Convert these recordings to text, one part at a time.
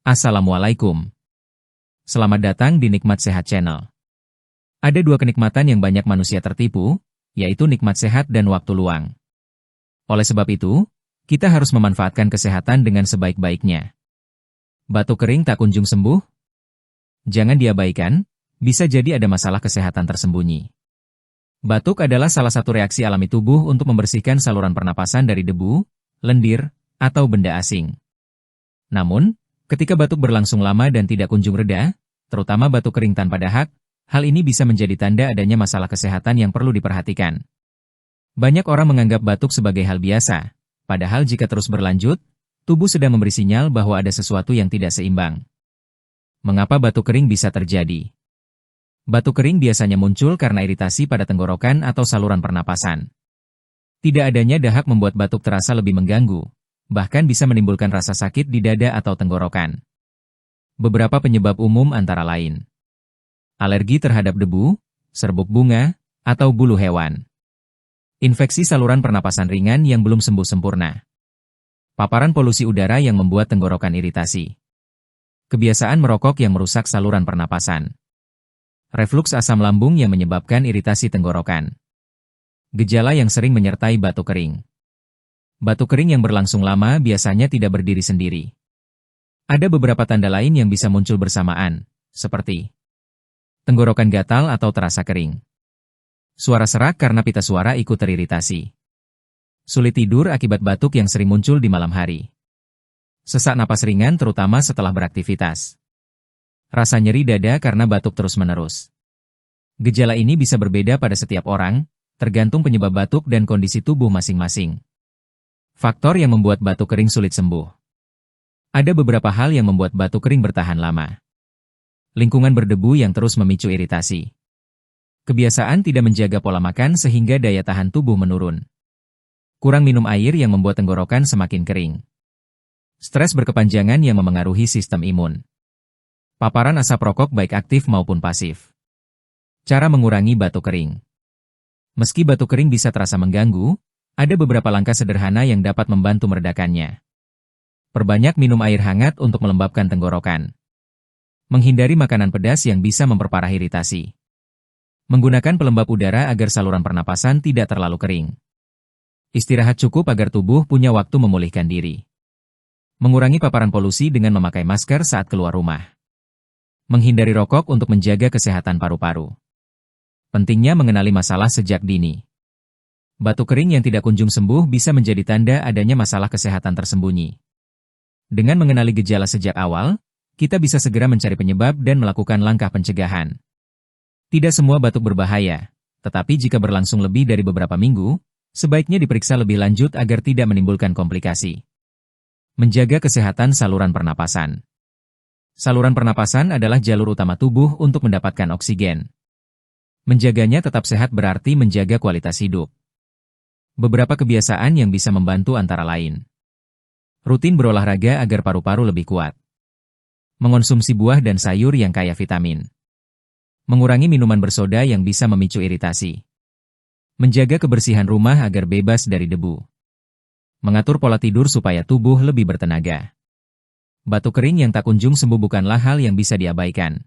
Assalamualaikum. Selamat datang di Nikmat Sehat Channel. Ada dua kenikmatan yang banyak manusia tertipu, yaitu nikmat sehat dan waktu luang. Oleh sebab itu, kita harus memanfaatkan kesehatan dengan sebaik-baiknya. Batuk kering tak kunjung sembuh? Jangan diabaikan, bisa jadi ada masalah kesehatan tersembunyi. Batuk adalah salah satu reaksi alami tubuh untuk membersihkan saluran pernapasan dari debu, lendir, atau benda asing. Namun, ketika batuk berlangsung lama dan tidak kunjung reda, terutama batuk kering tanpa dahak, hal ini bisa menjadi tanda adanya masalah kesehatan yang perlu diperhatikan. Banyak orang menganggap batuk sebagai hal biasa, padahal jika terus berlanjut, tubuh sedang memberi sinyal bahwa ada sesuatu yang tidak seimbang. Mengapa batuk kering bisa terjadi? Batuk kering biasanya muncul karena iritasi pada tenggorokan atau saluran pernapasan. Tidak adanya dahak membuat batuk terasa lebih mengganggu, bahkan bisa menimbulkan rasa sakit di dada atau tenggorokan. Beberapa penyebab umum antara lain: alergi terhadap debu, serbuk bunga, atau bulu hewan. Infeksi saluran pernapasan ringan yang belum sembuh sempurna. Paparan polusi udara yang membuat tenggorokan iritasi. Kebiasaan merokok yang merusak saluran pernapasan. Refluks asam lambung yang menyebabkan iritasi tenggorokan. Gejala yang sering menyertai batuk kering. Batuk kering yang berlangsung lama biasanya tidak berdiri sendiri. Ada beberapa tanda lain yang bisa muncul bersamaan, seperti tenggorokan gatal atau terasa kering. Suara serak karena pita suara ikut teriritasi. Sulit tidur akibat batuk yang sering muncul di malam hari. Sesak napas ringan terutama setelah beraktivitas. Rasa nyeri dada karena batuk terus-menerus. Gejala ini bisa berbeda pada setiap orang, tergantung penyebab batuk dan kondisi tubuh masing-masing. Faktor yang membuat batuk kering sulit sembuh. Ada beberapa hal yang membuat batuk kering bertahan lama. Lingkungan berdebu yang terus memicu iritasi. Kebiasaan tidak menjaga pola makan sehingga daya tahan tubuh menurun. Kurang minum air yang membuat tenggorokan semakin kering. Stres berkepanjangan yang memengaruhi sistem imun. Paparan asap rokok baik aktif maupun pasif. Cara mengurangi batuk kering. Meski batuk kering bisa terasa mengganggu, ada beberapa langkah sederhana yang dapat membantu meredakannya. Perbanyak minum air hangat untuk melembabkan tenggorokan. Menghindari makanan pedas yang bisa memperparah iritasi. Menggunakan pelembab udara agar saluran pernapasan tidak terlalu kering. Istirahat cukup agar tubuh punya waktu memulihkan diri. Mengurangi paparan polusi dengan memakai masker saat keluar rumah. Menghindari rokok untuk menjaga kesehatan paru-paru. Pentingnya mengenali masalah sejak dini. Batuk kering yang tidak kunjung sembuh bisa menjadi tanda adanya masalah kesehatan tersembunyi. Dengan mengenali gejala sejak awal, kita bisa segera mencari penyebab dan melakukan langkah pencegahan. Tidak semua batuk berbahaya, tetapi jika berlangsung lebih dari beberapa minggu, sebaiknya diperiksa lebih lanjut agar tidak menimbulkan komplikasi. Menjaga kesehatan saluran pernapasan. Saluran pernapasan adalah jalur utama tubuh untuk mendapatkan oksigen. Menjaganya tetap sehat berarti menjaga kualitas hidup. Beberapa kebiasaan yang bisa membantu antara lain. Rutin berolahraga agar paru-paru lebih kuat. Mengonsumsi buah dan sayur yang kaya vitamin. Mengurangi minuman bersoda yang bisa memicu iritasi. Menjaga kebersihan rumah agar bebas dari debu. Mengatur pola tidur supaya tubuh lebih bertenaga. Batuk kering yang tak kunjung sembuh bukanlah hal yang bisa diabaikan.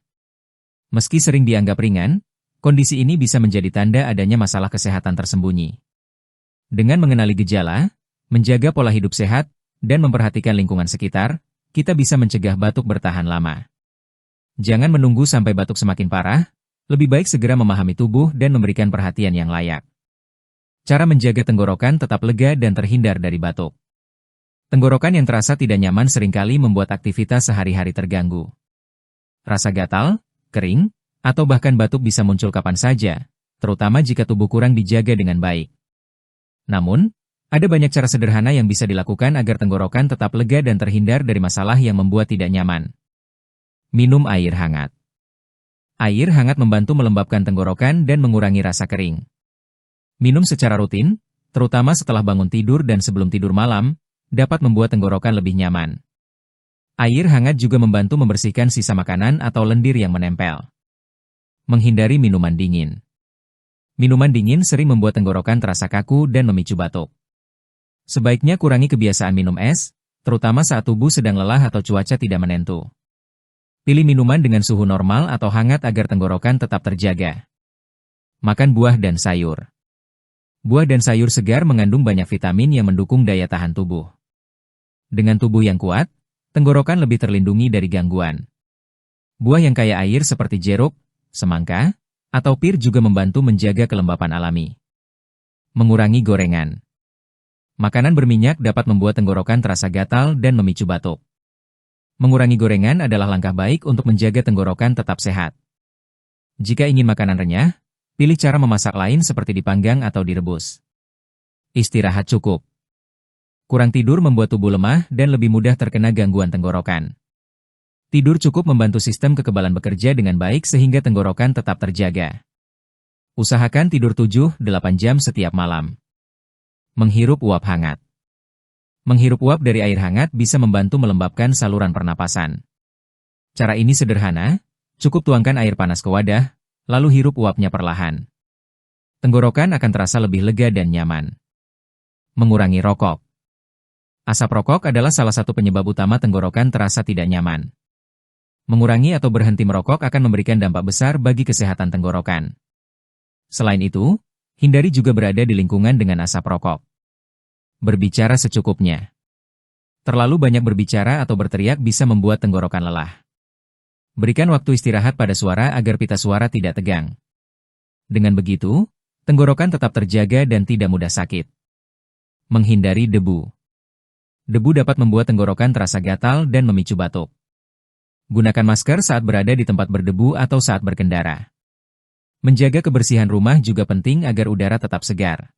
Meski sering dianggap ringan, kondisi ini bisa menjadi tanda adanya masalah kesehatan tersembunyi. Dengan mengenali gejala, menjaga pola hidup sehat, dan memperhatikan lingkungan sekitar, kita bisa mencegah batuk bertahan lama. Jangan menunggu sampai batuk semakin parah, lebih baik segera memahami tubuh dan memberikan perhatian yang layak. Cara menjaga tenggorokan tetap lega dan terhindar dari batuk. Tenggorokan yang terasa tidak nyaman seringkali membuat aktivitas sehari-hari terganggu. Rasa gatal, kering, atau bahkan batuk bisa muncul kapan saja, terutama jika tubuh kurang dijaga dengan baik. Namun, ada banyak cara sederhana yang bisa dilakukan agar tenggorokan tetap lega dan terhindar dari masalah yang membuat tidak nyaman. Minum air hangat. Air hangat membantu melembabkan tenggorokan dan mengurangi rasa kering. Minum secara rutin, terutama setelah bangun tidur dan sebelum tidur malam, dapat membuat tenggorokan lebih nyaman. Air hangat juga membantu membersihkan sisa makanan atau lendir yang menempel. Menghindari minuman dingin. Minuman dingin sering membuat tenggorokan terasa kaku dan memicu batuk. Sebaiknya kurangi kebiasaan minum es, terutama saat tubuh sedang lelah atau cuaca tidak menentu. Pilih minuman dengan suhu normal atau hangat agar tenggorokan tetap terjaga. Makan buah dan sayur. Buah dan sayur segar mengandung banyak vitamin yang mendukung daya tahan tubuh. Dengan tubuh yang kuat, tenggorokan lebih terlindungi dari gangguan. Buah yang kaya air seperti jeruk, semangka, atau pir juga membantu menjaga kelembapan alami. Mengurangi gorengan. Makanan berminyak dapat membuat tenggorokan terasa gatal dan memicu batuk. Mengurangi gorengan adalah langkah baik untuk menjaga tenggorokan tetap sehat. Jika ingin makanan renyah, pilih cara memasak lain seperti dipanggang atau direbus. Istirahat cukup. Kurang tidur membuat tubuh lemah dan lebih mudah terkena gangguan tenggorokan. Tidur cukup membantu sistem kekebalan bekerja dengan baik sehingga tenggorokan tetap terjaga. Usahakan tidur 7-8 jam setiap malam. Menghirup uap hangat. Menghirup uap dari air hangat bisa membantu melembabkan saluran pernapasan. Cara ini sederhana, cukup tuangkan air panas ke wadah, lalu hirup uapnya perlahan. Tenggorokan akan terasa lebih lega dan nyaman. Mengurangi rokok. Asap rokok adalah salah satu penyebab utama tenggorokan terasa tidak nyaman. Mengurangi atau berhenti merokok akan memberikan dampak besar bagi kesehatan tenggorokan. Selain itu, hindari juga berada di lingkungan dengan asap rokok. Berbicara secukupnya. Terlalu banyak berbicara atau berteriak bisa membuat tenggorokan lelah. Berikan waktu istirahat pada suara agar pita suara tidak tegang. Dengan begitu, tenggorokan tetap terjaga dan tidak mudah sakit. Menghindari debu. Debu dapat membuat tenggorokan terasa gatal dan memicu batuk. Gunakan masker saat berada di tempat berdebu atau saat berkendara. Menjaga kebersihan rumah juga penting agar udara tetap segar.